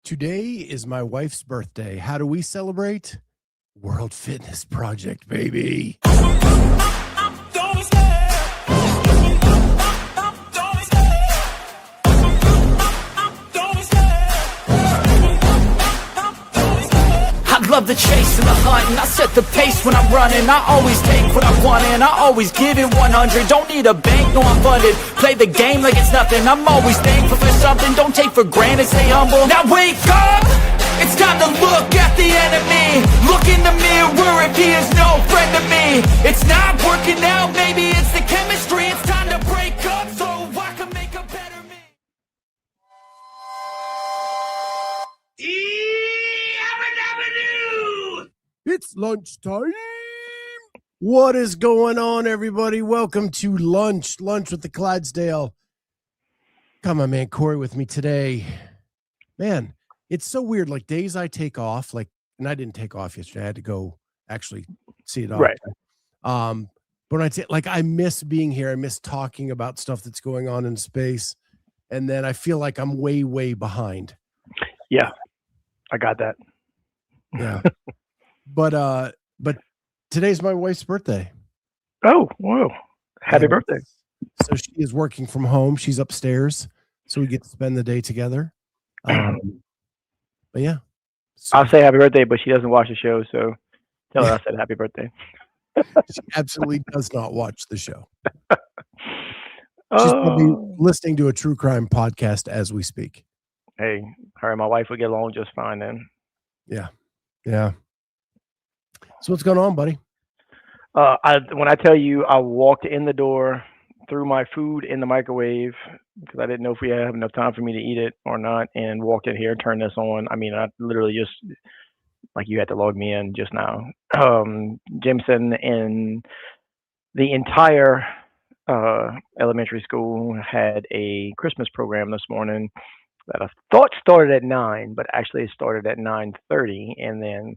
Today is my wife's birthday. How do we celebrate? World Fitness Project, baby. I love the chase and the hunt, and I set the pace when I'm running. I always take what I want and I always give it 100. Don't need a bank, no I'm funded. Play the game like it's nothing. I'm always thankful for something. Don't take for granted, stay humble. Now wake up! It's time to look at the enemy. Look in the mirror if he is no friend to me. It's not working out, maybe it's the chemistry. It's time to break up so I can make a better me. It's lunchtime. What is going on, everybody? Welcome to Lunch with the Clydesdale. Got my man Cory with me today. Man, it's so weird. Like days I take off, and I didn't take off yesterday. I had to go actually see it off. Right. But when I miss being here. I miss talking about stuff that's going on in space. And then I feel like I'm way, way behind. Yeah, I got that. Yeah. But today's my wife's birthday. Oh, whoa. Happy birthday. So she is working from home. She's upstairs. So we get to spend the day together. But yeah. So, I'll say happy birthday, but she doesn't watch the show, so tell her I said happy birthday. she absolutely does not watch the show. She's probably listening to a true crime podcast as we speak. Hey, her and my wife would get along just fine then. Yeah. Yeah. So what's going on, buddy? When I tell you I walked in the door, threw my food in the microwave because I didn't know if we have enough time for me to eat it or not, and walked in here, turned this on. I mean, I literally just, like you had to log me in just now. Jimson and the entire elementary school had a Christmas program this morning that I thought started at 9, but actually it started at 9:30, and then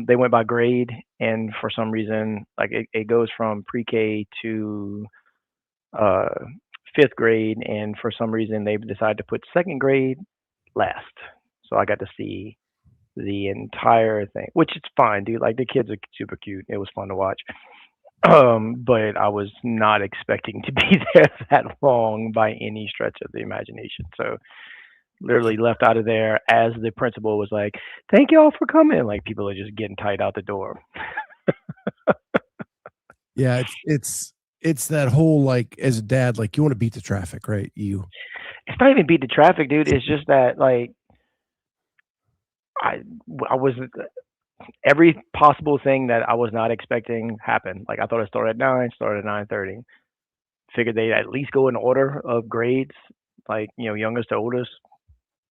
they went by grade, and for some reason, like it goes from pre-K to 5th grade, and for some reason they decided to put 2nd grade last. So I got to see the entire thing, which is fine, dude. Like the kids are super cute. It was fun to watch. But I was not expecting to be there that long by any stretch of the imagination. So literally left out of there as the principal was like, "Thank y'all for coming." Like people are just getting tight out the door. Yeah, it's that whole, like, as a dad, like you want to beat the traffic, right? It's not even beat the traffic, dude. It's just that like I was every possible thing that I was not expecting happened. Like I thought it started at 9, started at 9:30. Figured they'd at least go in order of grades, like, you know, youngest to oldest.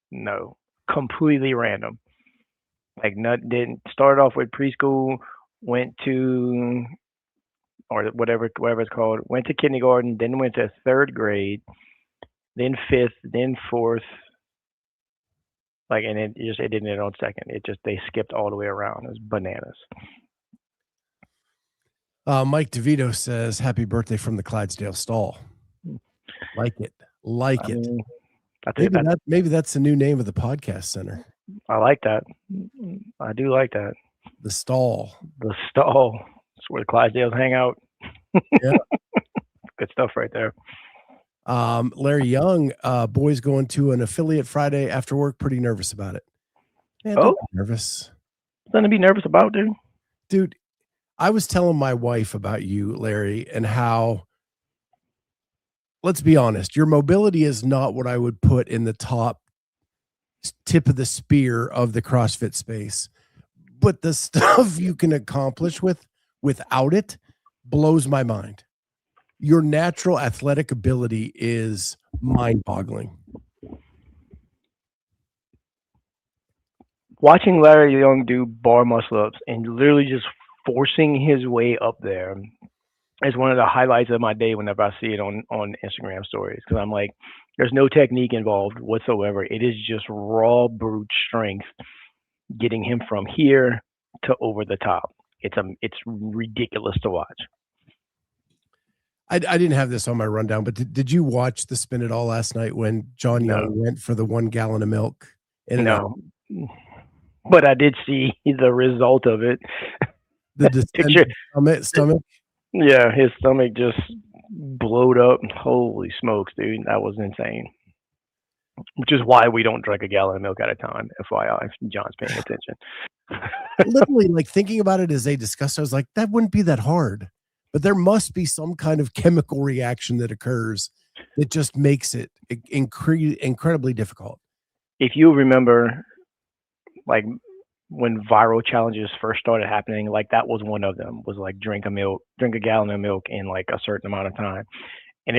No, completely random. Like didn't start off with preschool, went to, or whatever it's called, went to kindergarten, then went to 3rd grade, then 5th, then 4th. Like, and it didn't end on 2nd. They skipped all the way around. It was bananas. Mike DeVito says, "Happy birthday from the Clydesdale stall." Like it. Maybe that's the new name of the podcast center. I like that. I do like that. The stall. The stall. It's where the Clydesdales hang out. Yeah. Good stuff right there. Larry Young, boys going to an affiliate Friday after work. Pretty nervous about it. Man, Oh, don't be nervous. something to be nervous about, dude. Dude, I was telling my wife about you, Larry, and how, let's be honest, your mobility is not what I would put in the top tip of the spear of the CrossFit space. But the stuff you can accomplish without it blows my mind. Your natural athletic ability is mind-boggling. Watching Larry Young do bar muscle-ups and literally just forcing his way up there is one of the highlights of my day whenever I see it on Instagram stories. Because I'm like, there's no technique involved whatsoever. It is just raw brute strength getting him from here to over the top. It's ridiculous to watch. I didn't have this on my rundown, but did you watch the Spin It All last night when John Young went for the 1 gallon of milk? in and out. No, but I did see the result of it. The Picture, distended stomach. yeah, his stomach just blowed up. Holy smokes, dude, that was insane. Which is why we don't drink a gallon of milk at a time. FYI, if John's paying attention. Literally, like thinking about it as they discussed, I was like, that wouldn't be that hard. But there must be some kind of chemical reaction that occurs that just makes it incredibly difficult. If you remember, like when viral challenges first started happening, like that was one of them. Was like drink a gallon of milk in like a certain amount of time, and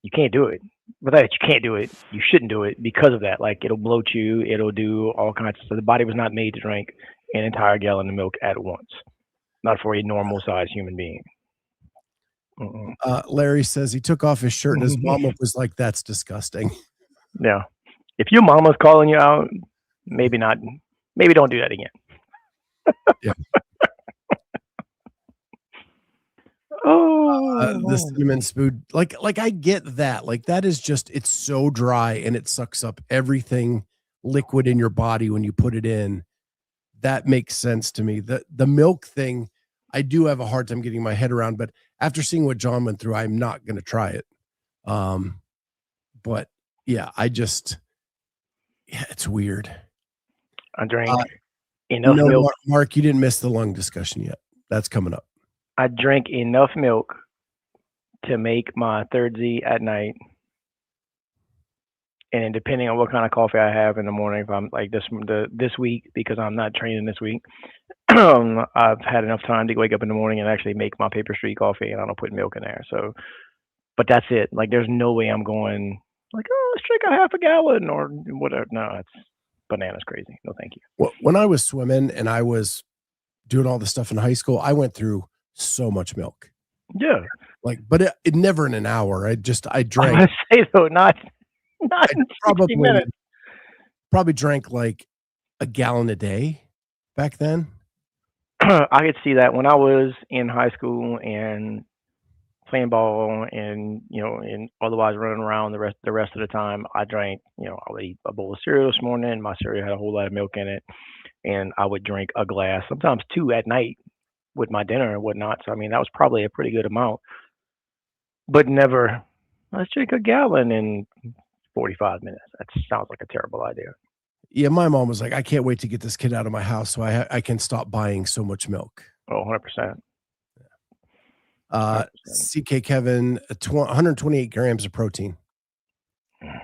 you can't do it. But that you can't do it, you shouldn't do it because of that. Like it'll bloat you, it'll do all kinds of stuff. The body was not made to drink an entire gallon of milk at once. Not for a normal sized human being. Larry says he took off his shirt and his mama was like, "That's disgusting." Yeah. If your mama's calling you out, maybe not. Maybe don't do that again. Yeah. Oh, the cinnamon spoon, like I get that. Like that is just, it's so dry and it sucks up everything liquid in your body when you put it in. That makes sense to me. The milk thing, I do have a hard time getting my head around, but after seeing what John went through, I'm not going to try it. But yeah, it's weird. I drank enough milk. Mark, you didn't miss the lung discussion yet. That's coming up. I drank enough milk to make my third Z at night. And then depending on what kind of coffee I have in the morning, if I'm like this week, because I'm not training this week, I've had enough time to wake up in the morning and actually make my Paper Street coffee, and I don't put milk in there. So, but that's it. Like, there's no way I'm going like, oh, let's drink a half a gallon or whatever. No, it's bananas crazy. No, thank you. Well, when I was swimming and I was doing all the stuff in high school, I went through so much milk. Yeah. Like, but it never in an hour. I drank. I say though, not in 60 minutes. Probably drank like a gallon a day back then. I could see that when I was in high school and playing ball and, and otherwise running around the rest of the time, I drank, I would eat a bowl of cereal this morning. My cereal had a whole lot of milk in it, and I would drink a glass, sometimes 2 at night with my dinner and whatnot. So, I mean, that was probably a pretty good amount, but never, let's drink a gallon in 45 minutes. That sounds like a terrible idea. Yeah, my mom was like, I can't wait to get this kid out of my house so I can stop buying so much milk. Oh, 100%. CK Kevin, 128 grams of protein. Yeah,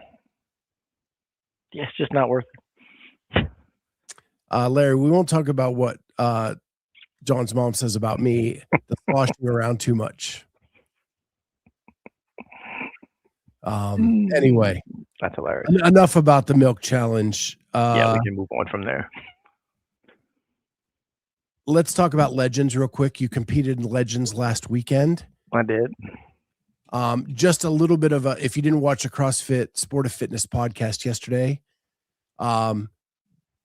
it's just not worth it. Larry, we won't talk about what John's mom says about me, the sloshing around too much. Anyway, that's hilarious. Enough about the milk challenge. Yeah, we can move on from there. Let's talk about Legends real quick. You competed in Legends last weekend. I did. Just a little bit of if you didn't watch a CrossFit Sport of Fitness podcast yesterday,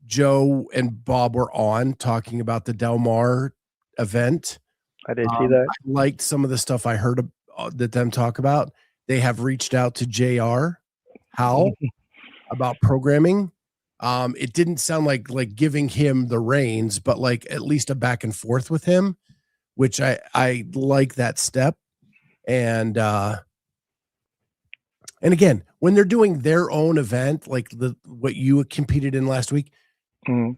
Joe and Bob were on talking about the Del Mar event. I did see that. I liked some of the stuff I heard that them talk about. They have reached out to JR Howell about programming. It didn't sound like giving him the reins, but like at least a back and forth with him, which I like that step. And again, when they're doing their own event, like what you competed in last week,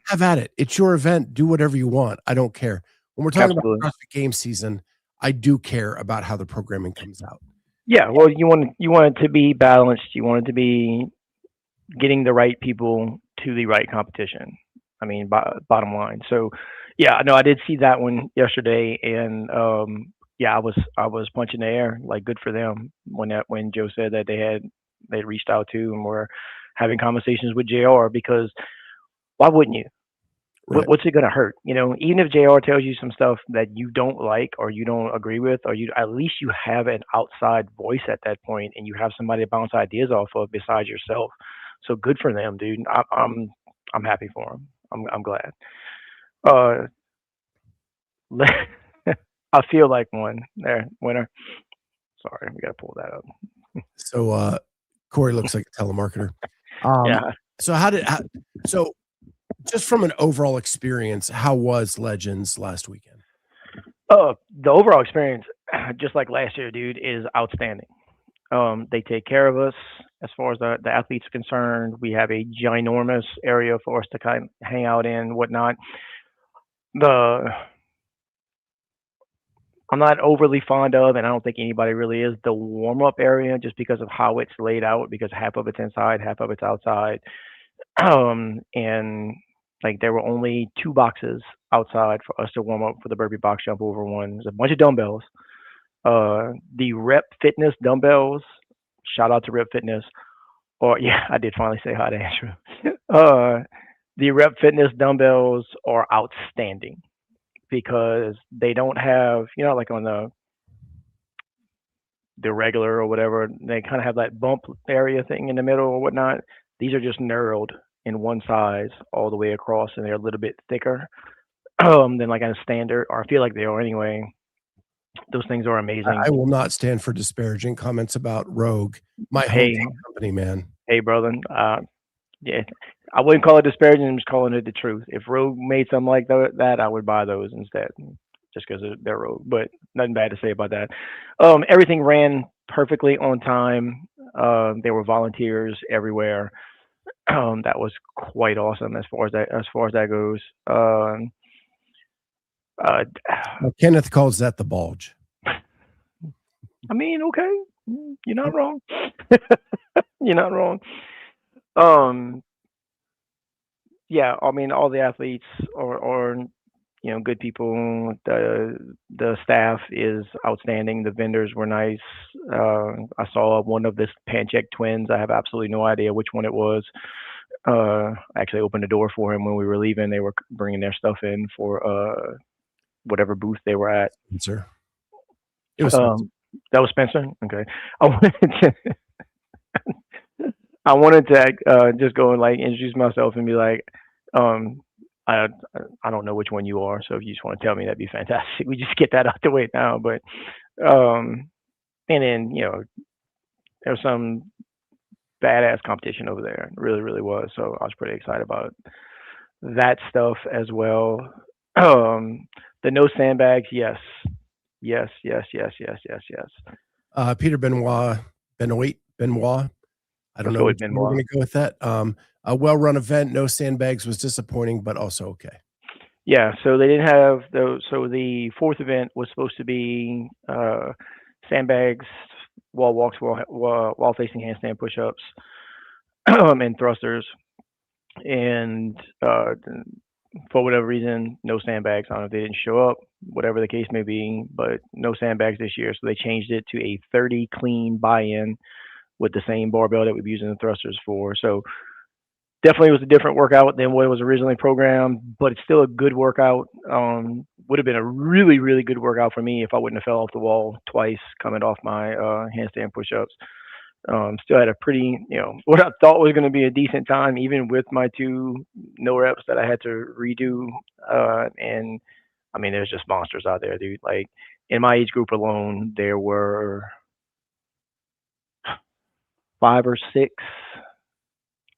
have at it. It's your event. Do whatever you want. I don't care. When we're talking about CrossFit game season, I do care about how the programming comes out. Yeah, well, you want it to be balanced. You want it to be getting the right people to the right competition. I mean, bottom line. So, yeah, no, I did see that one yesterday, and yeah, I was punching the air. Like, good for them when Joe said that they reached out to and were having conversations with JR, because why wouldn't you? Right. What's it gonna hurt? Even if JR tells you some stuff that you don't like or you don't agree with, or at least you have an outside voice at that point, and you have somebody to bounce ideas off of besides yourself. So good for them, dude. I'm happy for them. I'm glad. I feel like one there, winner. Sorry, we gotta pull that up. So Cory looks like a telemarketer. Yeah. So So just from an overall experience, how was Legends last weekend? The overall experience, just like last year, dude, is outstanding. They take care of us as far as the athletes are concerned. We have a ginormous area for us to kind of hang out in, whatnot. I'm not overly fond of, and I don't think anybody really is, the warm up area just because of how it's laid out, because half of it's inside, half of it's outside. And like there were only 2 boxes outside for us to warm up for the burpee box jump over one. There's a bunch of dumbbells. The Rep Fitness dumbbells, shout out to Rep Fitness. Or yeah, I did finally say hi to Andrew. The Rep Fitness dumbbells are outstanding because they don't have, like on the regular or whatever, they kind of have that bump area thing in the middle or whatnot. These are just knurled in one size all the way across, and they're a little bit thicker than like a standard, or I feel like they are anyway. Those things are amazing. I will not stand for disparaging comments about Rogue, my Hey, hometown company, man. hey, brother. Yeah, I wouldn't call it disparaging. I'm just calling it the truth. If Rogue made something like that, I would buy those instead, just because they're Rogue. But nothing bad to say about that. Everything ran perfectly on time. There were volunteers everywhere. That was quite awesome as far as that goes. Kenneth calls that the bulge. I mean, okay, you're not wrong. You're not wrong. Yeah, I mean, all the athletes are good people. The staff is outstanding. The vendors were nice. I saw one of the Pancheck twins. I have absolutely no idea which one it was. I actually opened the door for him when we were leaving. They were bringing their stuff in for whatever booth they were at. Spencer. It was Spencer. That was Spencer. Okay, I wanted to just go and like introduce myself and be like, I don't know which one you are, so if you just want to tell me, that'd be fantastic. We just get that out the way now. But and then there was some badass competition over there. It really, really was. So I was pretty excited about that stuff as well. The no sandbags, yes. Peter Benoit. I don't know which one we're going to go with that. A well-run event, no sandbags was disappointing, but also okay. Yeah, so they didn't have those. So the 4th event was supposed to be sandbags, wall walks, wall facing handstand push-ups, and thrusters. And for whatever reason, no sandbags. I don't know if they didn't show up, whatever the case may be, but no sandbags this year. So they changed it to a 30 clean buy-in with the same barbell that we've been using the thrusters for. So definitely was a different workout than what it was originally programmed, but it's still a good workout. Would have been a really, really good workout for me if I wouldn't have fell off the wall twice coming off my handstand push-ups. Still had a pretty, what I thought was going to be a decent time, even with my 2 no reps that I had to redo. And I mean, there's just monsters out there, dude. Like in my age group alone, there were 5 or 6,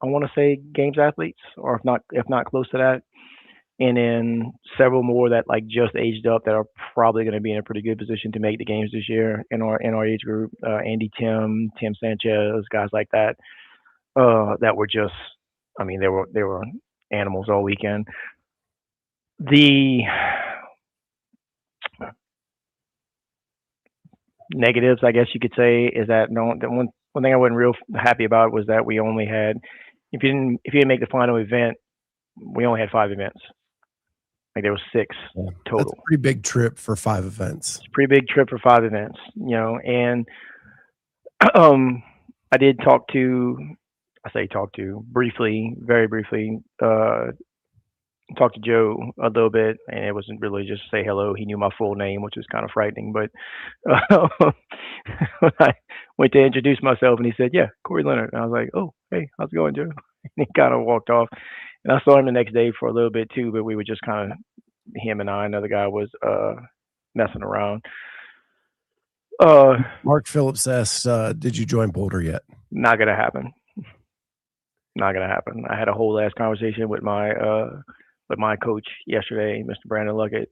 I want to say, games athletes, or if not close to that. And then several more that like just aged up that are probably going to be in a pretty good position to make the games this year in our age group. Andy Tim Sanchez, guys like that, that were just, I mean, they were animals all weekend. The negatives, I guess you could say, is that one thing I wasn't real happy about was that we only had, if you didn't make the final event, we only had 5 events. Like there was 6 total. That's a pretty big trip for 5 events. It's a pretty big trip for 5 events, and I did briefly, very briefly, talk to Joe a little bit, and it wasn't really just say hello. He knew my full name, which was kind of frightening, but when I went to introduce myself and he said, yeah, Cory Leonard. And I was like, oh, hey, how's it going, Joe? And he kind of walked off. And I saw him the next day for a little bit too, but we were just kind of, him and I, another guy was messing around. Mark Phillips asks, did you join Boulder yet? Not going to happen. Not gonna happen. I had a whole ass conversation with my coach yesterday, Mr. Brandon Luckett,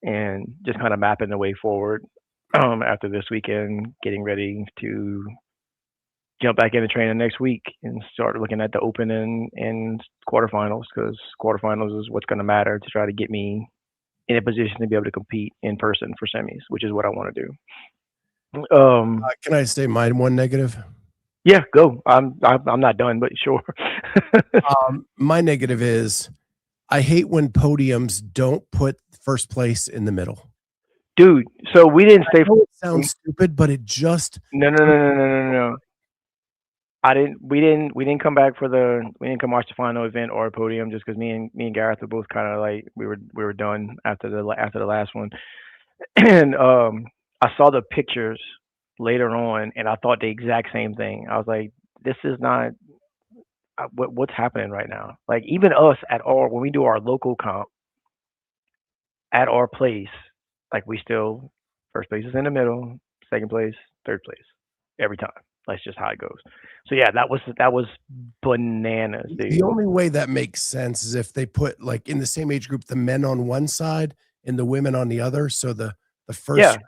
and just kind of mapping the way forward after this weekend, getting ready to jump back into training next week and start looking at the open and quarterfinals, because quarterfinals is what's going to matter to try to get me in a position to be able to compete in person for semis, which is what I want to do. Can I say my one negative? Yeah, go. I'm not done, but sure. My negative is I hate when podiums don't put first place in the middle. Dude, so we didn't stay. I know it sounds stupid, but it just No. We didn't come back we didn't come watch the final event or a podium, just because me and Gareth were both kind of like we were done after the last one. And I saw the pictures later on, and I thought the exact same thing. I was like, this is not what's happening right now. Like, even us when we do our local comp at our place, like, we still, first place is in the middle, second place, third place every time. That's just how it goes. So yeah, that was bananas, dude. The only way that makes sense is if they put, like, in the same age group, the men on one side and the women on the other. So the first top,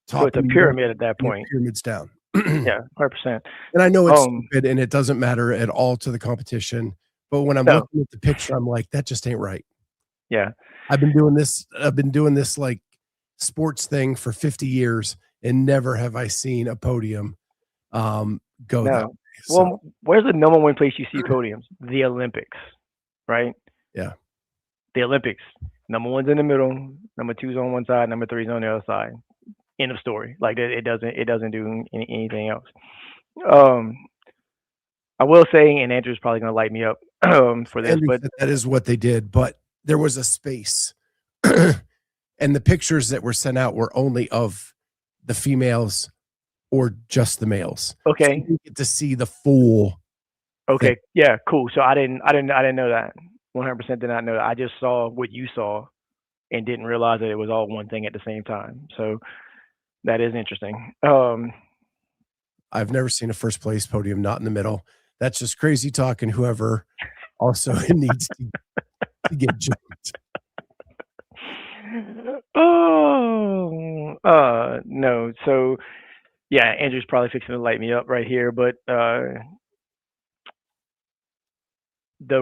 so it's a pyramid at that point. Pyramid's down. Yeah, 100%. And I know it's stupid and it doesn't matter at all to the competition, but when I'm looking at the picture, I'm like, that just ain't right. Yeah, I've been doing this like sports thing for 50 years, and never have I seen a podium go that way. So. Well, where's the number one place you see podiums? The Olympics, right? Yeah. The Olympics. Number one's in the middle, number two's on one side, number three's on the other side. End of story. Like, it doesn't do anything else. I will say, and Andrew's probably gonna light me up for this, but that is what they did. But there was a space, and the pictures that were sent out were only of the females or just the males. Okay. So you get to see the full. Okay. thing. Yeah. Cool. So I didn't know that. 100% did not know that. I just saw what you saw and didn't realize that it was all one thing at the same time. So that is interesting. I've never seen a first place podium not in the middle. That's just crazy talk, and whoever also needs to get jumped. No. So yeah, Andrew's probably fixing to light me up right here, but the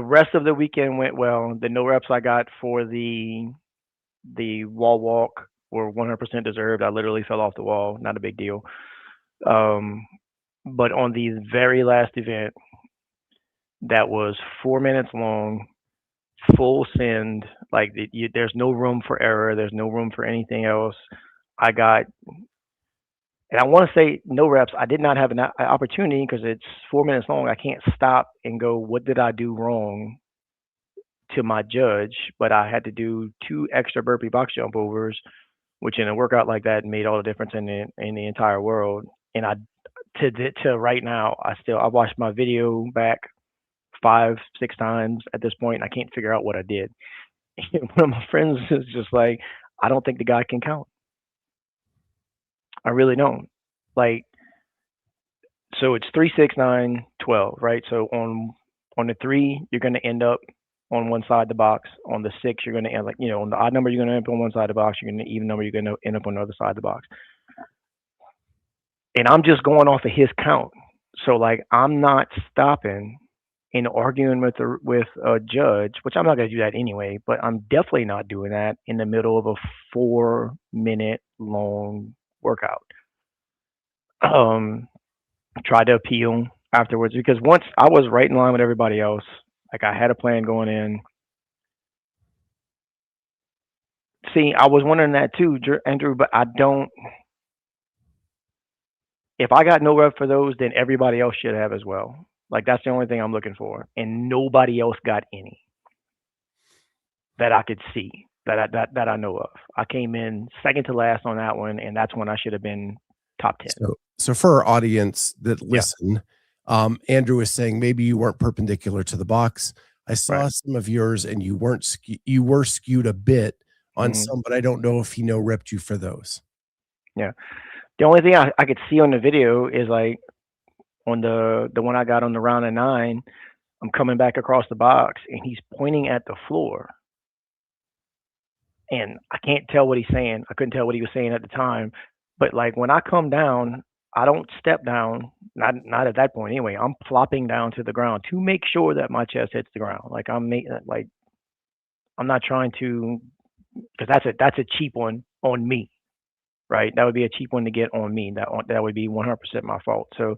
rest of the weekend went well. The no reps I got for the wall walk were 100% deserved. I literally fell off the wall. Not a big deal. But on the very last event, that was 4 minutes long, full send. Like, there's no room for error. There's no room for anything else. I got, and I want to say no reps. I did not have an opportunity, because it's 4 minutes long. I can't stop and go, what did I do wrong, to my judge? But I had to do 2 extra burpee box jump overs, which in a workout like that made all the difference in the entire world. And to right now, I watched my video back 5-6 times at this point, and I can't figure out what I did. And one of my friends is just like, I don't think the guy can count. I really don't. Like, so it's 3, 6, 9, 12, right? So on the 3, you're going to end up on one side of the box. On the 6, you're going to end, like, on the odd number, you're going to end up on one side of the box. You're going to even number, you're going to end up on the other side of the box. And I'm just going off of his count. So, like, I'm not stopping and arguing with a judge, which I'm not going to do that anyway, but I'm definitely not doing that in the middle of a 4-minute long workout. Tried to appeal afterwards, because once I was right in line with everybody else, like, I had a plan going in. See, I was wondering that too, Andrew, but I don't. If I got no rep for those, then everybody else should have as well. Like, that's the only thing I'm looking for, and nobody else got any that I could see that I know of. I came in second to last on that one, and that's when I should have been top 10. So for our audience that listen, Andrew is saying maybe you weren't perpendicular to the box. I saw some of yours, and you were skewed a bit on some, but I don't know if he repped you for those. Yeah. The only thing I could see on the video is, like, on the one I got on the round of 9, I'm coming back across the box and he's pointing at the floor. And I can't tell what he's saying. I couldn't tell what he was saying at the time. But like when I come down, I don't step down. Not at that point anyway. I'm flopping down to the ground to make sure that my chest hits the ground. Like I'm not trying to, because that's a cheap one on me, right? That would be a cheap one to get on me. That would be 100% my fault. So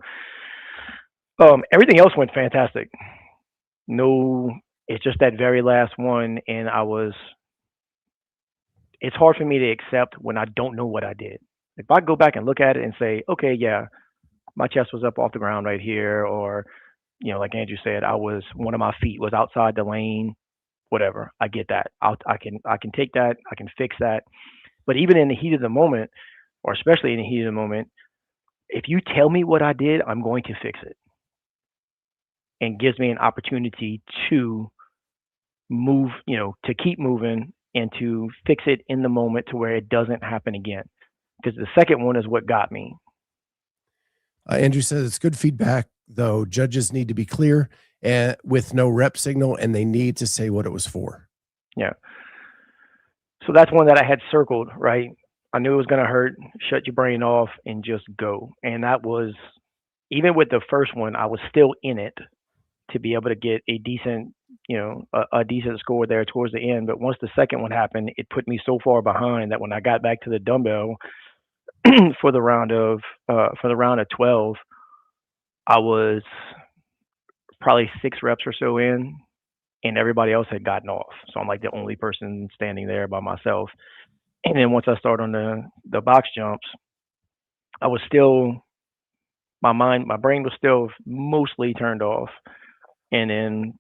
everything else went fantastic. No, it's just that very last one, and it's hard for me to accept when I don't know what I did. If I go back and look at it and say, okay, yeah, my chest was up off the ground right here, or like Andrew said, one of my feet was outside the lane, whatever. I get that. I can take that. I can fix that. But even in the heat of the moment, or especially in the heat of the moment, if you tell me what I did, I'm going to fix it, and gives me an opportunity to move, to keep moving and to fix it in the moment to where it doesn't happen again. Because the second one is what got me. Andrew says it's good feedback, though. Judges need to be clear and with no rep signal, and they need to say what it was for. Yeah. So that's one that I had circled, right? I knew it was going to hurt. Shut your brain off and just go. And that was, even with the first one, I was still in it to be able to get a decent, a decent score there towards the end. But once the second one happened, it put me so far behind that when I got back to the dumbbell for the round of 12, I was probably 6 reps or so in, and everybody else had gotten off. So I'm like the only person standing there by myself. And then once I started on the box jumps, I was still, my brain was still mostly turned off. And then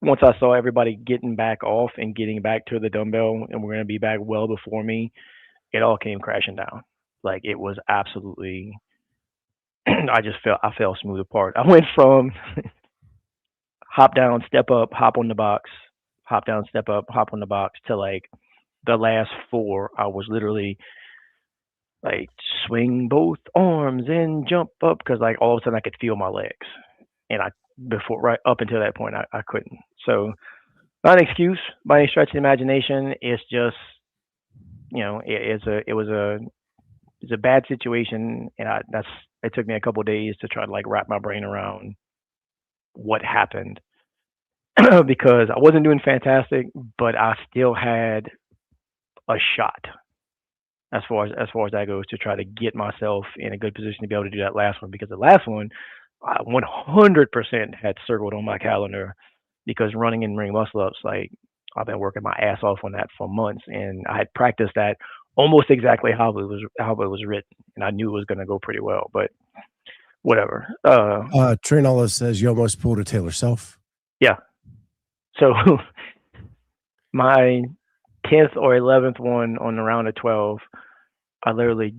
once I saw everybody getting back off and getting back to the dumbbell, and we're going to be back well before me, it all came crashing down. Like it was absolutely, I fell smooth apart. I went from hop down, step up, hop on the box, hop down, step up, hop on the box, to like the last 4, I was literally like swing both arms and jump up, because like all of a sudden I could feel my legs. And right up until that point, I couldn't. So not an excuse by any stretch of the imagination. It's just, it was a bad situation, and it took me a couple of days to try to like wrap my brain around what happened because I wasn't doing fantastic, but I still had a shot as far as that goes, to try to get myself in a good position to be able to do that last one, because the last one I 100% had circled on my calendar, because running and ring muscle ups, like I've been working my ass off on that for months, and I had practiced that almost exactly how it was written, and I knew it was going to go pretty well, but whatever. Trainola says you almost pulled a Taylor self. Yeah. So my 10th or 11th one on the round of 12, I literally,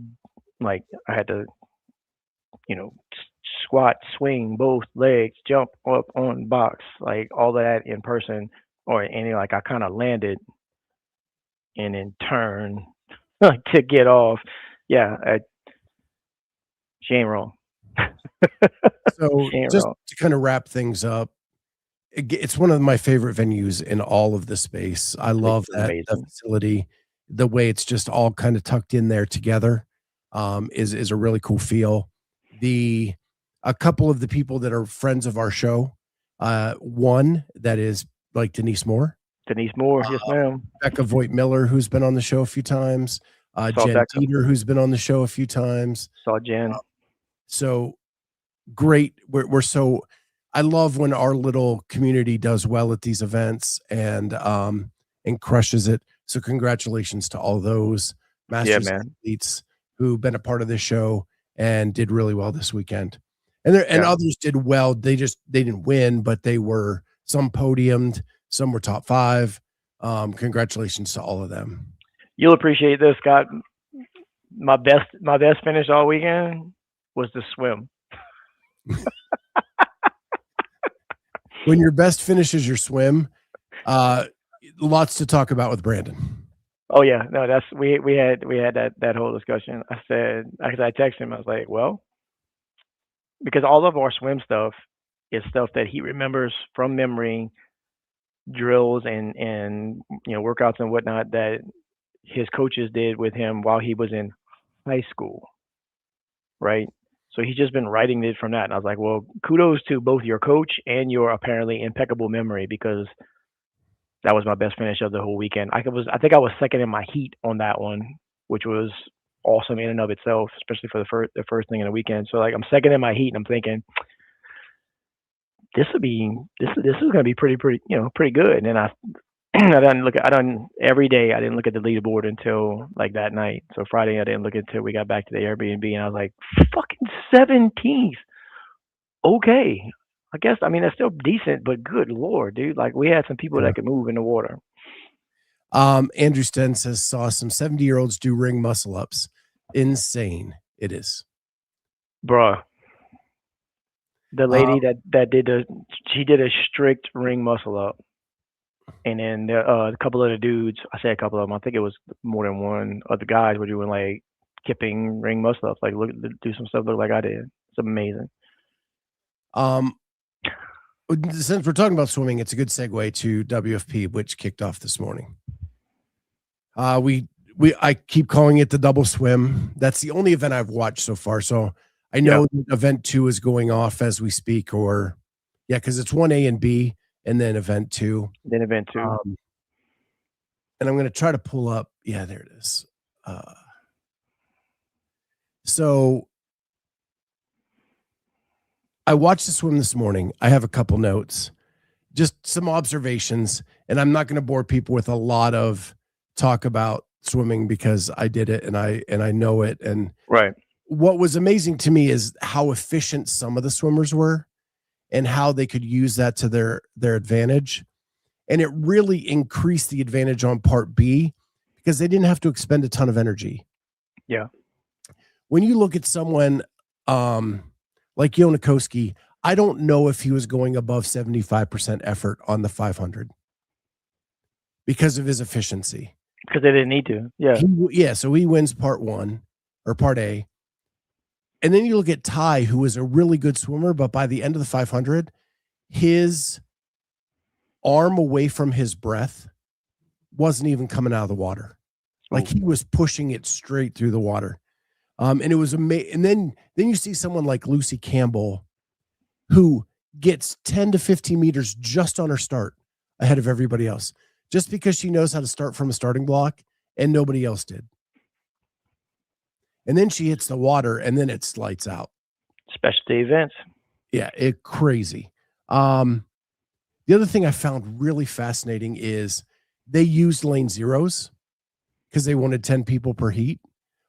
like, I had to, squat, swing both legs, jump up on box, like all that in person, and like I kind of landed and then turn to get off. Yeah, she ain't wrong. So just to kind of wrap things up, it's one of my favorite venues in all of the space. I love that facility. The way it's just all kind of tucked in there together is a really cool feel. A couple of the people that are friends of our show, one that is like Denise Moore. Yes, ma'am. Becca Voigt-Miller, who's been on the show a few times. Jen Dieter, who's been on the show a few times. Saw Jen. So great. I love when our little community does well at these events and crushes it. So congratulations to all those masters athletes who've been a part of this show and did really well this weekend. And others did well. They didn't win, but they were, some podiumed, some were top 5. Congratulations to all of them. You'll appreciate this, Scott. My best finish all weekend was the swim. When your best finish is your swim, lots to talk about with Brandon. Oh yeah, no, we had that whole discussion. I said, because I texted him, I was like, well, because all of our swim stuff is stuff that he remembers from memory, drills and workouts and whatnot that his coaches did with him while he was in high school, right? So he's just been writing it from that. And I was like, well, kudos to both your coach and your apparently impeccable memory, because that was my best finish of the whole weekend. I think I was second in my heat on that one, which was awesome in and of itself, especially for the first thing in the weekend. So like I'm second in my heat, and I'm thinking this is going to be pretty good. And then I every day I didn't look at the leaderboard until like that night. So Friday I didn't look until we got back to the Airbnb, and I was like, fucking 17th. Okay. I guess, I mean, that's still decent, but good Lord, dude. Like we had some people that could move in the water. Andrew Sten says, saw some 70-year-olds do ring muscle ups. Insane. It is. Bruh. The lady that did she did a strict ring muscle up. And then a couple of the dudes, I say a couple of them, I think it was more than one of the guys were doing like kipping ring muscle ups, like do some stuff look like I did. It's amazing. Since we're talking about swimming, it's a good segue to WFP, which kicked off this morning. I keep calling it the Double Swim. That's the only event I've watched so far. So I know that event 2 is going off as we speak, because it's 1A and B, and then event 2. Then event 2. And I'm going to try to pull up. Yeah, there it is. So I watched the swim this morning. I have a couple notes, just some observations, and I'm not going to bore people with a lot of talk about swimming because I did it and I know it. And right. What was amazing to me is how efficient some of the swimmers were and how they could use that to their advantage. And it really increased the advantage on part B because they didn't have to expend a ton of energy. Yeah. When you look at someone like Yonakoski, I don't know if he was going above 75% effort on the 500 because of his efficiency. Because they didn't need to. Yeah. So he wins part 1 or part A. And then you look at Ty, who was a really good swimmer, but by the end of the 500, his arm away from his breath wasn't even coming out of the water. Like he was pushing it straight through the water. And it was amazing. And then you see someone like Lucy Campbell, who gets 10 to 15 meters just on her start ahead of everybody else, just because she knows how to start from a starting block and nobody else did. And then she hits the water and then it's lights out. Specialty events. Yeah, crazy. The other thing I found really fascinating is they used lane zeros because they wanted 10 people per heat.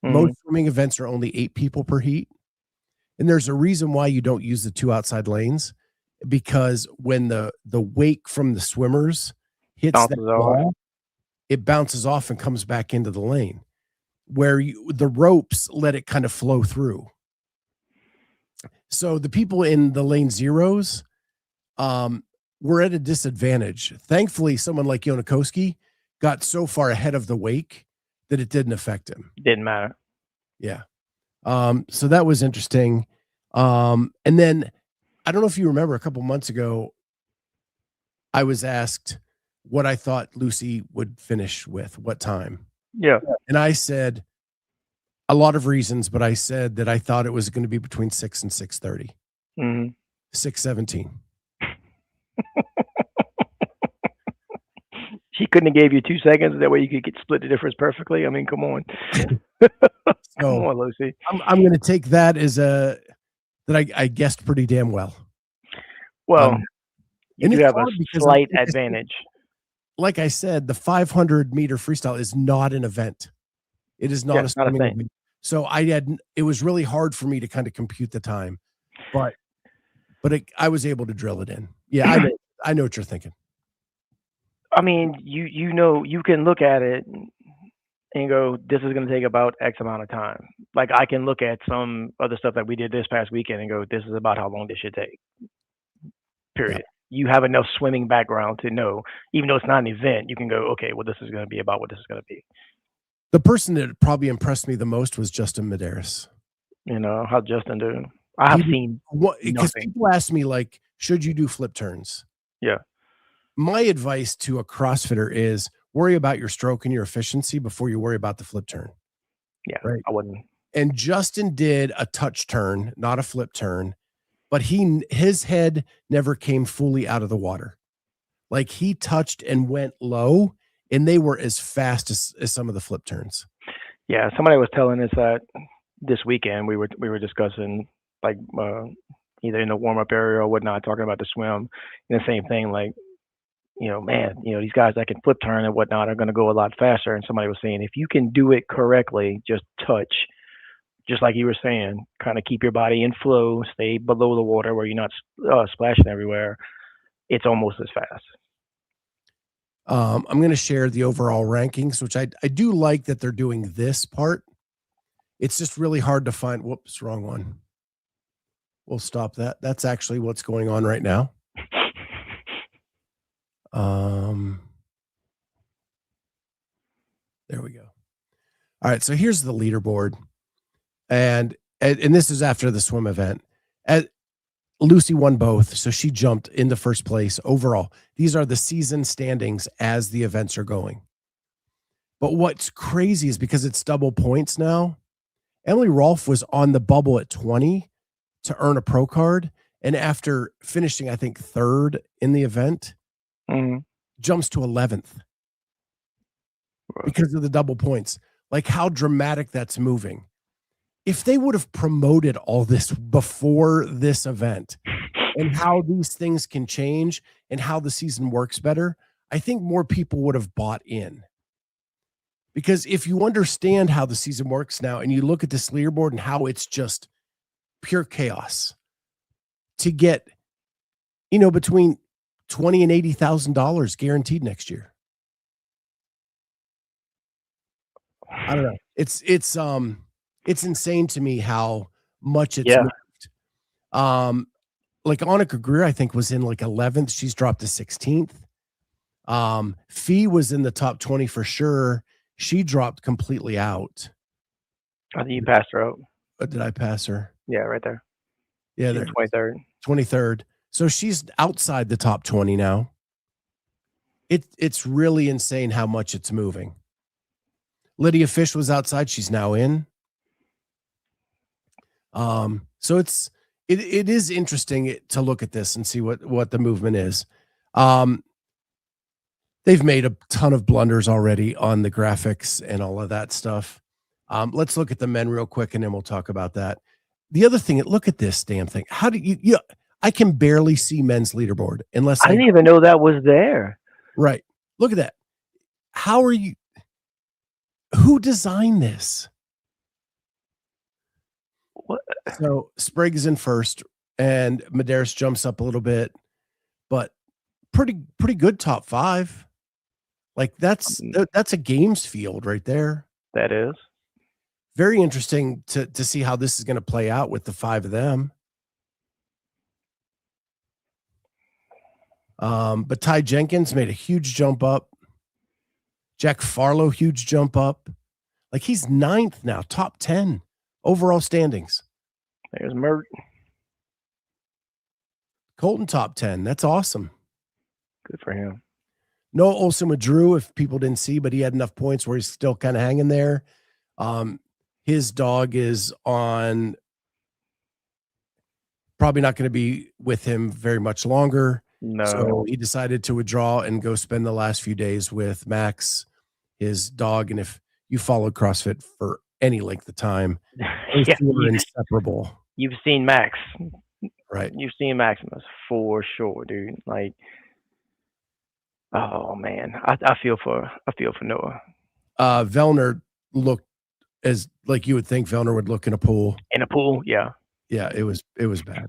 Mm-hmm. Most swimming events are only 8 people per heat. And there's a reason why you don't use the 2 outside lanes, because when the wake from the swimmers hits that wall, it bounces off and comes back into the lane, where the ropes let it kind of flow through. So the people in the lane zeros were at a disadvantage. Thankfully, someone like Yonakoski got so far ahead of the wake that it didn't affect him. Didn't matter. Yeah. So that was interesting. And then I don't know if you remember, a couple months ago, I was asked what I thought Lucy would finish with, what time. Yeah. And I said a lot of reasons, but I said that I thought it was going to be between 6 and 6:30. Mm-hmm. 6:17. She couldn't have gave you 2 seconds. That way you could split the difference perfectly. I mean, come on. Come on, Lucy. I'm going to take that as that I guessed pretty damn well. Well, you do have a slight advantage. Like I said, the 500 meter freestyle is not an event. It is not a swimming event. So it was really hard for me to kind of compute the time, but I was able to drill it in. Yeah, I know what you're thinking. I mean, you know, you can look at it and go, this is going to take about X amount of time. Like I can look at some other stuff that we did this past weekend and go, this is about how long this should take. Period. Yeah. You have enough swimming background to know, even though it's not an event, you can go, okay, well, this is going to be about what this is going to be. The person that probably impressed me the most was Justin Medeiros. You know, how'd Justin do? I have seen because people ask me, like, should you do flip turns? Yeah. My advice to a CrossFitter is worry about your stroke and your efficiency before you worry about the flip turn. Yeah. Right. I wouldn't. And Justin did a touch turn, not a flip turn, but his head never came fully out of the water. Like he touched and went low, and they were as fast as some of the flip turns. Yeah. Somebody was telling us that this weekend we were discussing like either in the warm up area or whatnot, talking about the swim, and the same thing. Like, man, these guys that can flip turn and whatnot are going to go a lot faster. And somebody was saying, if you can do it correctly, just touch, just like you were saying, kind of keep your body in flow, stay below the water where you're not splashing everywhere. It's almost as fast. I'm going to share the overall rankings, which I do like that they're doing this part. It's just really hard to find. Whoops, wrong one. We'll stop that. That's actually what's going on right now. There we go. All right, so here's the leaderboard, and this is after the swim event. Lucy won both, so she jumped into first place overall. These are the season standings as the events are going. But what's crazy is because it's double points now, Emily Rolfe was on the bubble at 20 to earn a pro card, and after finishing, I think, third in the event, jumps to 11th because of the double points. Like how dramatic that's moving. If they would have promoted all this before this event and how these things can change and how the season works better, I think more people would have bought in. Because if you understand how the season works now and you look at this leaderboard and how it's just pure chaos to get, between $20,000 and $80,000 guaranteed next year. I don't know. It's insane to me how much it's moved. Like Annika Greer, I think, was in like 11th. She's dropped to 16th. Fee was in the top 20 for sure. She dropped completely out. I think you passed her out. Did I pass her? Yeah, right there. Yeah, there. 23rd. 23rd. So she's outside the top 20 now. It's really insane how much it's moving. Lydia Fish was outside. She's now in. So it is interesting to look at this and see what the movement is. They've made a ton of blunders already on the graphics and all of that stuff. Let's look at the men real quick and then we'll talk about that. The other thing, look at this damn thing. How do you I can barely see men's leaderboard unless I didn't even know that was there. Right. Look at that. How are you? Who designed this? What? So Sprague is in first and Medeiros jumps up a little bit, but pretty good top 5. Like that's a games field right there. That is very interesting to see how this is going to play out with the 5 of them. But Ty Jenkins made a huge jump up. Jack Farlow, huge jump up. Like he's 9th now, top 10 overall standings. There's Mert. Colton top 10. That's awesome. Good for him. Noah Olsen with Drew, if people didn't see, but he had enough points where he's still kind of hanging there. His dog is on, probably not going to be with him very much longer. No. So he decided to withdraw and go spend the last few days with Max, his dog. And if you followed CrossFit for any length of time, those two are inseparable. You've seen Max. Right. You've seen Maximus for sure, dude. Like, oh man, I feel for Noah. Vellner looked as like you would think Vellner would look in a pool. In a pool, yeah. Yeah, it was bad.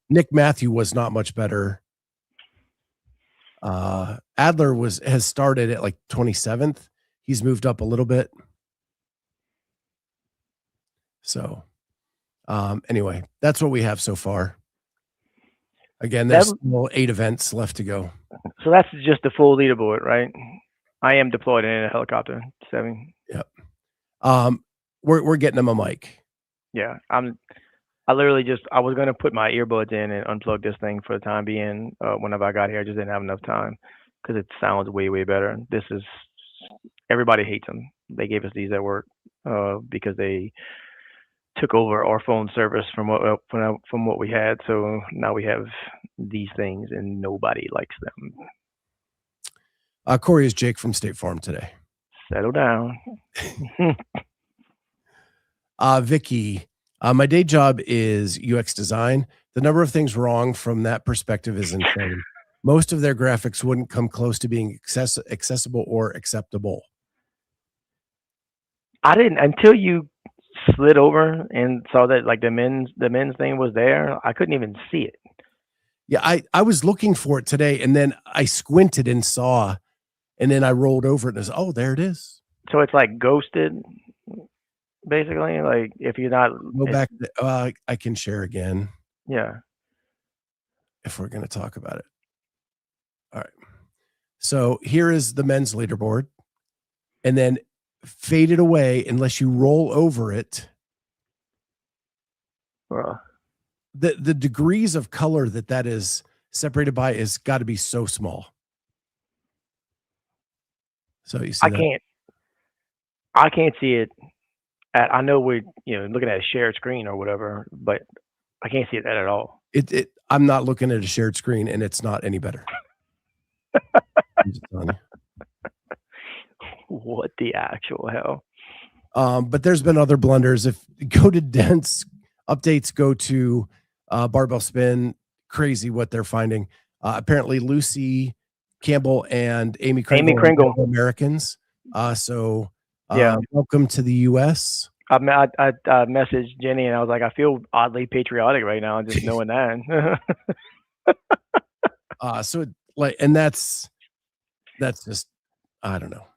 Nick Matthew was not much better. Adler has started at like 27th. He's moved up a little bit. So anyway, that's what we have so far. Again, there's still 8 events left to go. So that's just the full leaderboard, right? I am deployed in a helicopter. 7. Yep. We're getting him a mic. Yeah, I literally I was gonna put my earbuds in and unplug this thing for the time being. Whenever I got here, I just didn't have enough time because it sounds way, way better. Everybody hates them. They gave us these at work because they took over our phone service from what we had. So now we have these things, and nobody likes them. Cory, is Jake from State Farm today. Settle down. Vicky, my day job is UX design. The number of things wrong from that perspective is insane. Most of their graphics wouldn't come close to being accessible or acceptable. I didn't until you slid over and saw that like the men's thing was there. I couldn't even see it. Yeah, I was looking for it today, and then I squinted and saw, and then I rolled over it and I was, oh, there it is. So it's like ghosted, basically. Like if you're not go back, I can share again. Yeah. If we're going to talk about it. All right. So here is the men's leaderboard, and then faded away unless you roll over it. The degrees of color that is separated by is got to be so small. So you see I can't see it. I know we're looking at a shared screen or whatever, but I can't see that at all. I'm not looking at a shared screen, and it's not any better. What the actual hell? But there's been other blunders. If go to dense updates, go to barbell spin. Crazy what they're finding. Apparently, Lucy Campbell and Amy Kringle are Americans. So welcome to the U.S. I messaged Jenny and I was like, I feel oddly patriotic right now, just knowing that. So like, and that's just, I don't know.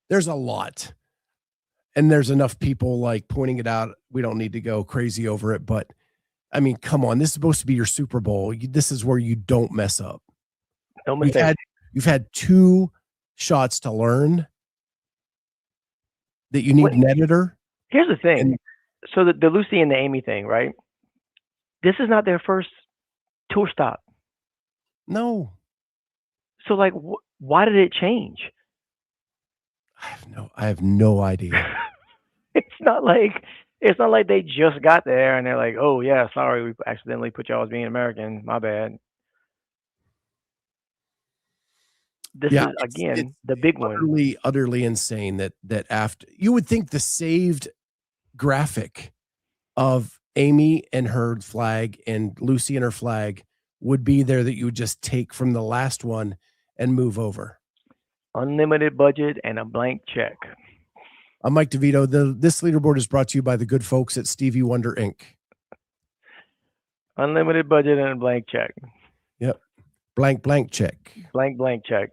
There's a lot, and there's enough people like pointing it out. We don't need to go crazy over it, but I mean, come on, this is supposed to be your Super Bowl. This is where you don't mess up. You've had 2 shots to learn that you need an editor. Here's the thing. So the Lucy and the Amy thing, right? This is not their first tour stop. No. So like, why did it change? I have no idea. It's not like they just got there and they're like, oh yeah, sorry, we accidentally put y'all as being American. My bad. This is again the big one. Utterly insane that after you would think the saved graphic of Amy and her flag and Lucy and her flag would be there that you would just take from the last one and move over. Unlimited budget and a blank check. I'm Mike DeVito. This leaderboard is brought to you by the good folks at Stevie Wonder Inc. Unlimited budget and a blank check. Yep. Blank check. Blank check.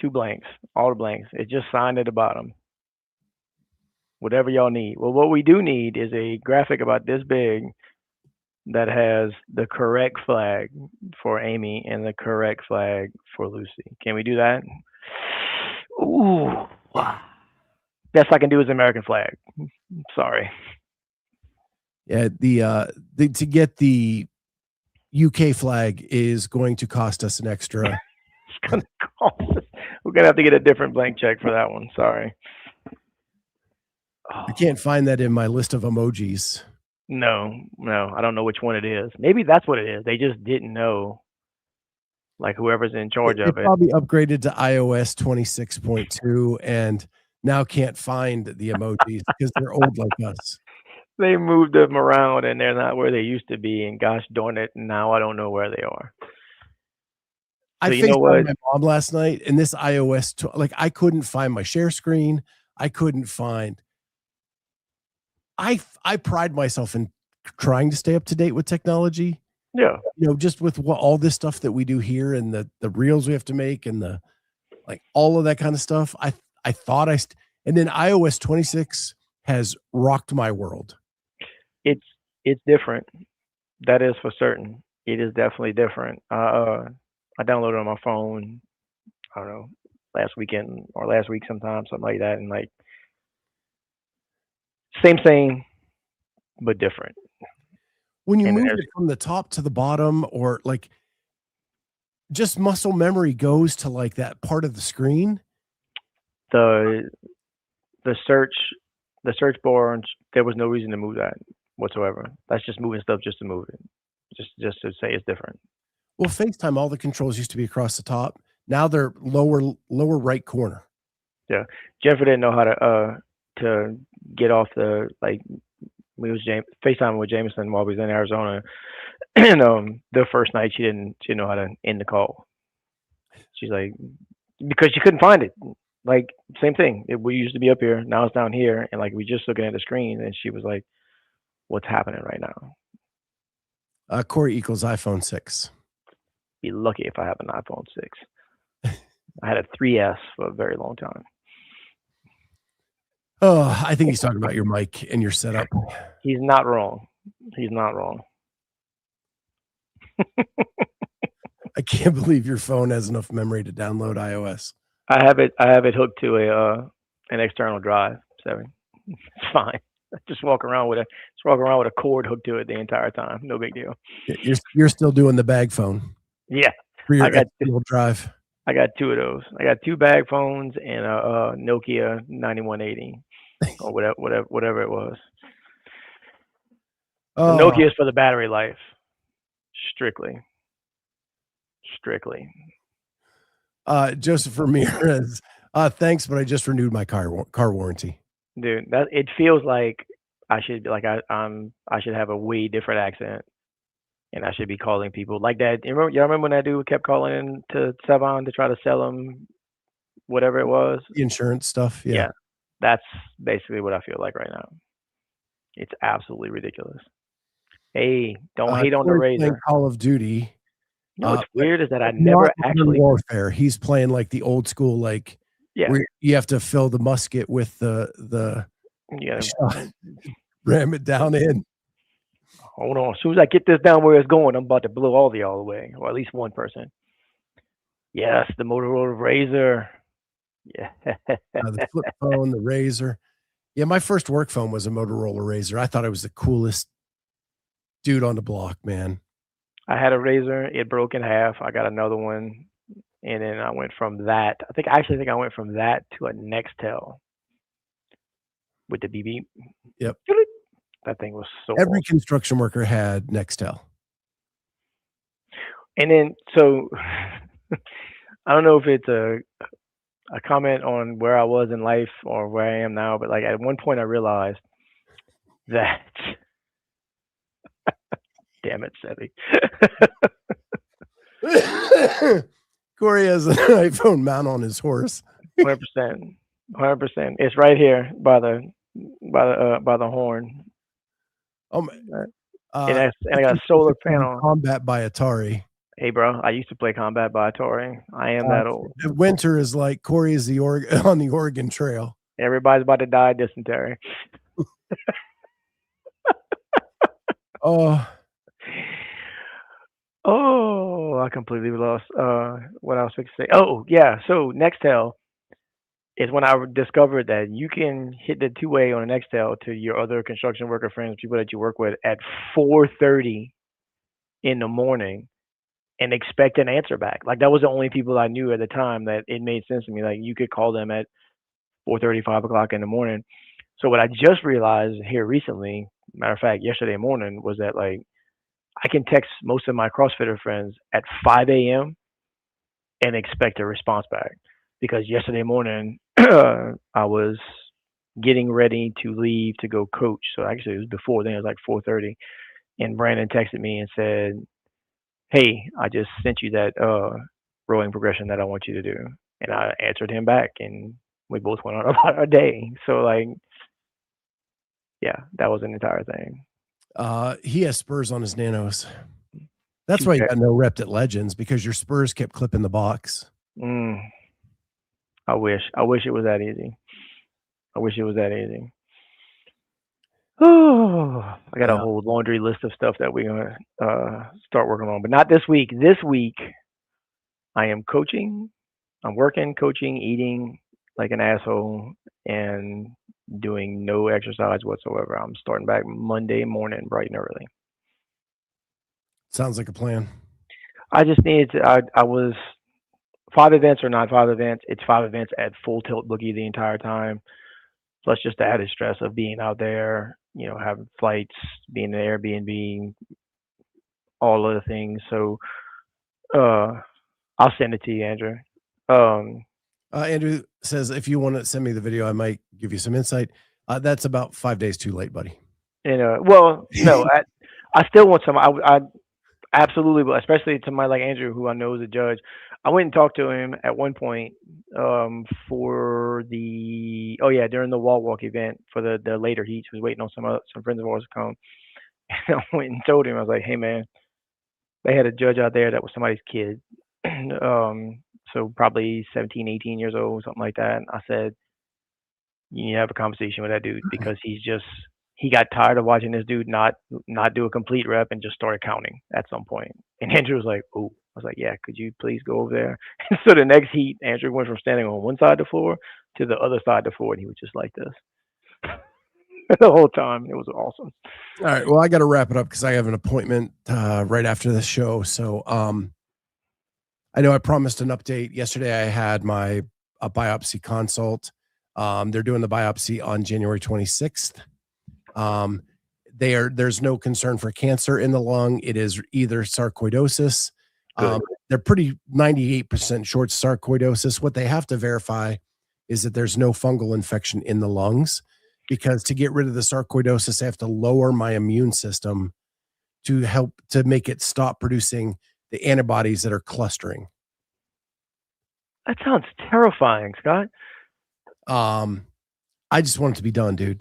2 blanks. All the blanks. It's just signed at the bottom. Whatever y'all need. Well, what we do need is a graphic about this big that has the correct flag for Amy and the correct flag for Lucy. Can we do that? Ooh. Best I can do is American flag. Sorry. Yeah, to get the UK flag is going to cost us an extra. It's gonna cost us. We're gonna have to get a different blank check for that one. Sorry. I can't find that in my list of emojis. No, I don't know which one it is. Maybe that's what it is. They just didn't know. Like whoever's in charge of it. Probably upgraded to iOS 26.2 and now can't find the emojis because they're old like us. They moved them around and they're not where they used to be. And gosh darn it, now I don't know where they are. So I FaceTimed my mom last night, and this iOS, I couldn't find my share screen. I couldn't find. I pride myself in trying to stay up to date with technology. Yeah. Just with all this stuff that we do here and the reels we have to make and all of that kind of stuff. I thought and then iOS 26 has rocked my world. It's different. That is for certain. It is definitely different. I downloaded it on my phone, I don't know, last weekend or last week sometime, something like that. And same, but different. When you And move there's it from the top to the bottom, or like just muscle memory goes to like that part of the screen. the the search bar. There was no reason to move that whatsoever. That's just moving stuff just to move it, just to say it's different. Well, FaceTime, all the controls used to be across the top. Now they're lower right corner. Yeah, Jennifer didn't know how to get off the like. We was FaceTime with Jameson while we was in Arizona, and the first night she didn't know how to end the call. She's like, because she couldn't find it. Like same thing. We used to be up here, now it's down here, and like we just looking at the screen, and she was like, "What's happening right now?" Cory equals iPhone 6. Be lucky if I have an iPhone 6. I had a 3S for a very long time. Oh, I think he's talking about your mic and your setup. He's not wrong. He's not wrong. I can't believe your phone has enough memory to download iOS. I have it hooked to an external drive, so it's fine. Just walk around with a cord hooked to it the entire time. No big deal. You're still doing the bag phone. Yeah, For your external drive. I got 2 of those. I got 2 bag phones and a Nokia 9180 or whatever it was. Oh. The Nokia is for the battery life, strictly. Joseph Ramirez, thanks, but I just renewed my car warranty. Dude, that it feels like I should I should have a way different accent, and I should be calling people like that. Y'all remember when that dude kept calling in to Savon to try to sell him whatever it was? The insurance stuff, yeah. That's basically what I feel like right now. It's absolutely ridiculous. Hey, don't hate on the Razor. Call of Duty. You know what's weird is that I never actually warfare. He's playing like the old school, like where you have to fill the musket with the shot, ram it down in. Hold on. As soon as I get this down where it's going, I'm about to blow all of y'all away, or at least one person. Yes, the Motorola Razor. Yeah. The flip phone, the Razor. Yeah, my first work phone was a Motorola Razor. I thought I was the coolest dude on the block, man. I had a Razor. It broke in half. I got another one, and then I went from that. I think I went from that to a Nextel with the BB. Yep. That thing was so Every awesome. construction worker had Nextel. And then, so I don't know if it's a comment on where I was in life or where I am now, but like at one point I realized that damn it, Sebby. Cory has an iPhone mount on his horse. 100%. It's right here by the horn. Oh my! And I got a solar panel. Combat by Atari. Hey, bro, I used to play Combat by Atari. I am that old. Winter is like Cory is on the Oregon Trail. Everybody's about to die of dysentery. Oh, I completely lost what I was going to say. Oh, yeah. So Nextel is when I discovered that you can hit the 2-way on a Nextel to your other construction worker friends, people that you work with, at 4:30 in the morning and expect an answer back. Like that was the only people I knew at the time that it made sense to me. Like you could call them at 4:30, 5 o'clock in the morning. So what I just realized here recently, matter of fact, yesterday morning, was that like I can text most of my CrossFitter friends at 5 a.m. and expect a response back. Because yesterday morning I was getting ready to leave to go coach. So actually it was before then, it was like 4:30. And Brandon texted me and said, "Hey, I just sent you that rowing progression that I want you to do." And I answered him back and we both went on about our day. So like, yeah, that was an entire thing. He has spurs on his nanos. That's why you got no rep at Legends, because your spurs kept clipping the box. I wish it was that easy. Oh, I got a whole laundry list of stuff that we're gonna start working on, but not this week. This week, I am coaching. I'm working, coaching, eating like an asshole, and doing no exercise whatsoever. I'm starting back Monday morning, bright and early. Sounds like a plan. I just needed to. I was 5 events or not 5 events. It's 5 events at full tilt boogie the entire time. Plus just the added stress of being out there, having flights, being in the Airbnb, all other things. So I'll send it to you, Andrew. Andrew says, if you want to send me the video, I might give you some insight. That's about 5 days too late, buddy. Well, no, I still want some. I absolutely will, especially to my like Andrew, who I know is a judge. I went and talked to him at one point for during the wall walk event for the later heats. He was waiting on some friends of ours to come. And I went and told him, I was like, hey man, they had a judge out there that was somebody's kid. So probably 17, 18 years old, something like that. And I said, you need to have a conversation with that dude because he got tired of watching this dude not do a complete rep and just started counting at some point. And Andrew was like, oh, I was like, yeah, could you please go over there? And so the next heat, Andrew went from standing on one side of the floor to the other side of the floor, and he was just like this the whole time. It was awesome. All right. Well, I got to wrap it up because I have an appointment right after this show. So I know I promised an update. Yesterday I had my biopsy consult. They're doing the biopsy on January 26th. There's no concern for cancer in the lung. It is either sarcoidosis. They're pretty 98% short sarcoidosis. What they have to verify is that there's no fungal infection in the lungs, because to get rid of the sarcoidosis, I have to lower my immune system to help to make it stop producing the antibodies that are clustering. That sounds terrifying, Scott. I just want it to be done, dude.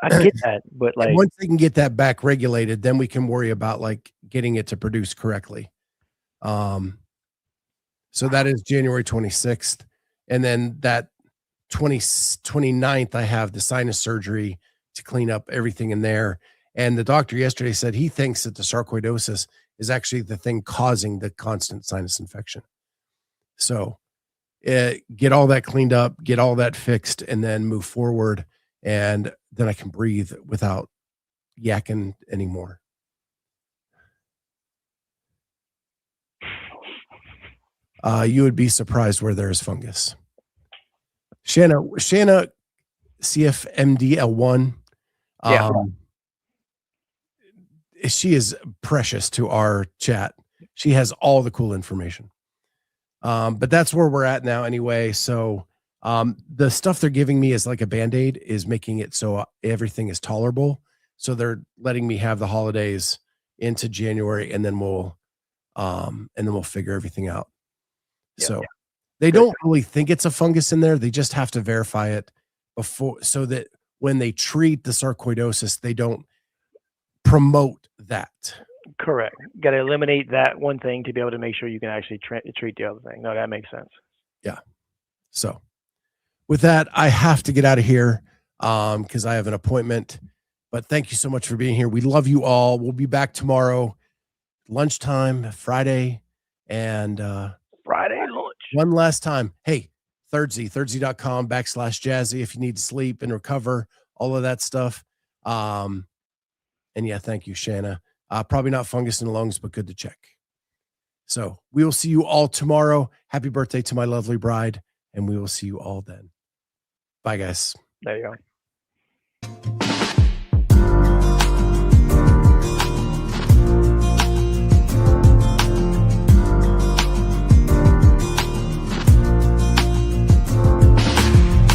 I get that, but like once they can get that back regulated, then we can worry about like getting it to produce correctly. So that is January 26th. And then that 29th, I have the sinus surgery to clean up everything in there. And the doctor yesterday said he thinks that the sarcoidosis is actually the thing causing the constant sinus infection. So get all that cleaned up, get all that fixed, and then move forward. And then I can breathe without yakking anymore. You would be surprised where there is fungus. Shanna CFMDL1. She is precious to our chat. She has all the cool information. But that's where we're at now anyway. So the stuff they're giving me is like a Band-Aid, is making it so everything is tolerable. So they're letting me have the holidays into January, and then we'll figure everything out. So they don't really think it's a fungus in there. They just have to verify it before, so that when they treat the sarcoidosis, they don't promote that. Correct. Got to eliminate that one thing to be able to make sure you can actually treat the other thing. No, that makes sense. Yeah. So with that, I have to get out of here because I have an appointment. But thank you so much for being here. We love you all. We'll be back tomorrow, lunchtime, Friday, and Friday lunch. One last time. Hey, Thursday.com/Jazzy if you need to sleep and recover, all of that stuff. And yeah, thank you, Shanna. Probably not fungus in the lungs, but good to check. So we will see you all tomorrow. Happy birthday to my lovely bride, and we will see you all then. Bye, guys. There you go.